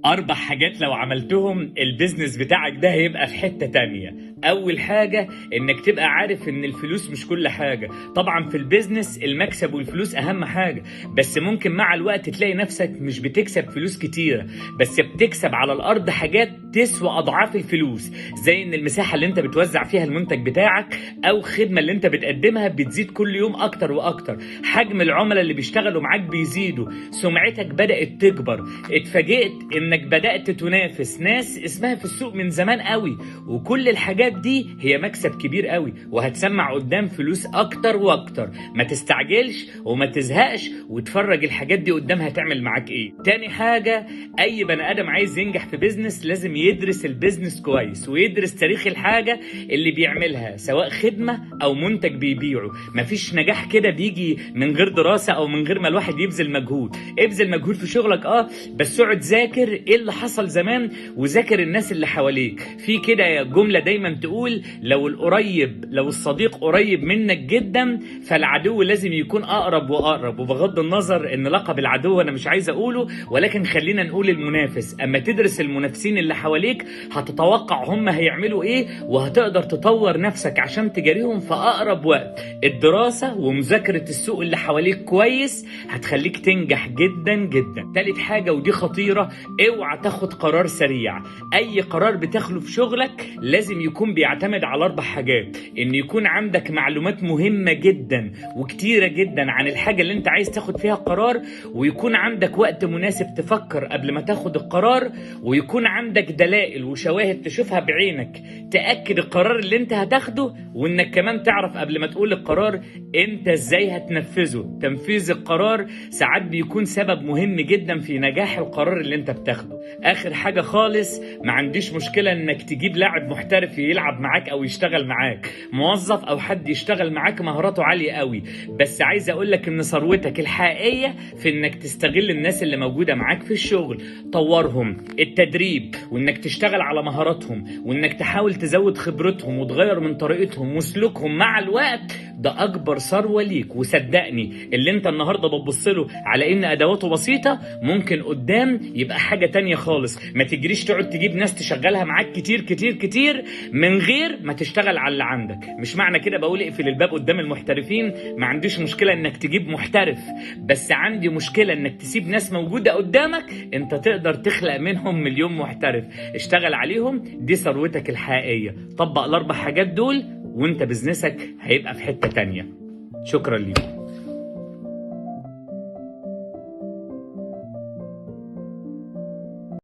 4 حاجات لو عملتهم البيزنس بتاعك ده هيبقى في حتة تانية. أول حاجة إنك تبقى عارف إن الفلوس مش كل حاجة. طبعا في البيزنس المكسب والفلوس أهم حاجة، بس ممكن مع الوقت تلاقي نفسك مش بتكسب فلوس كتيرة، بس بتكسب على الأرض حاجات تسوى أضعاف الفلوس، زي إن المساحة اللي أنت بتوزع فيها المنتج بتاعك أو خدمة اللي أنت بتقدمها بتزيد كل يوم أكتر وأكتر، حجم العملاء اللي بيشتغلوا معاك بيزيدوا، سمعتك بدأت تكبر، اتفاجئت إنك بدأت تنافس ناس اسمها في السوق من زمان قوي، وكل الحاجات دي هي مكسب كبير قوي وهتسمع قدام فلوس أكتر وأكتر. ما تستعجلش وما تزهقش، وتفرج الحاجات دي قدام هتعمل معاك إيه. تاني حاجة، أي بني آدم عايز ينجح في بيزنس لازم يدرس البيزنس كويس ويدرس تاريخ الحاجة اللي بيعملها، سواء خدمة أو منتج بيبيعه. مفيش نجاح كده بيجي من غير دراسة أو من غير ما الواحد يبذل مجهود. ابذل مجهود في شغلك بس اقعد ذاكر ايه اللي حصل زمان وذاكر الناس اللي حواليك. في كده جملة دايما تقول لو الصديق قريب منك جدا فالعدو لازم يكون أقرب وأقرب. وبغض النظر ان لقب العدو انا مش عايز اقوله، ولكن خلينا نقول المنافس. اما تدرس المنافسين اللي حواليك هتتوقع هم هيعملوا ايه وهتقدر تطور نفسك عشان تجاريهم في اقرب وقت. الدراسة ومذاكرة السوق اللي حواليك كويس هتخليك تنجح جدا جدا. تالت حاجة ودي خطيرة، اوعى تاخد قرار سريع. اي قرار بتاخده في شغلك لازم يكون بيعتمد على 4 حاجات: ان يكون عندك معلومات مهمة جدا وكتيرة جدا عن الحاجة اللي انت عايز تاخد فيها قرار، ويكون عندك وقت مناسب تفكر قبل ما تاخد القرار، ويكون عندك دلائل وشواهد تشوفها بعينك تأكد القرار اللي انت هتاخده، وانك كمان تعرف قبل ما تقول القرار انت ازاي هتنفذه. تنفيذ القرار ساعات بيكون سبب مهم جدا في نجاح القرار اللي انت بتاخده. اخر حاجة خالص، ما عنديش مشكلة انك تجيب لاعب محترف يلعب معاك او يشتغل معاك، موظف او حد يشتغل معاك مهاراته عالية قوي، بس عايز اقولك ان ثروتك الحقيقية في انك تستغل الناس اللي موجودة معاك في الشغل، طورهم، التدريب، وانك تشتغل على مهاراتهم، وانك تحاول تزود خبرتهم وتغير من طريقتهم وسلوكهم مع الوقت. ده اكبر ثروة ليك. وصدقني اللي انت النهاردة بتبصله على ان ادواته بسيطة ممكن قدام يبقى حاجة تانية خالص. ما تجريش تقعد تجيب ناس تشغلها معاك كتير كتير كتير من غير ما تشتغل على اللي عندك. مش معنى كده بقول اقفل الباب قدام المحترفين، ما عنديش مشكلة انك تجيب محترف، بس عندي مشكلة انك تسيب ناس موجودة قدامك انت تقدر تخلق منهم مليون محترف. اشتغل عليهم، دي ثروتك الحقيقية. طبق ال4 حاجات دول وانت بزنسك هيبقى في حتة تانية. شكرا ليكم.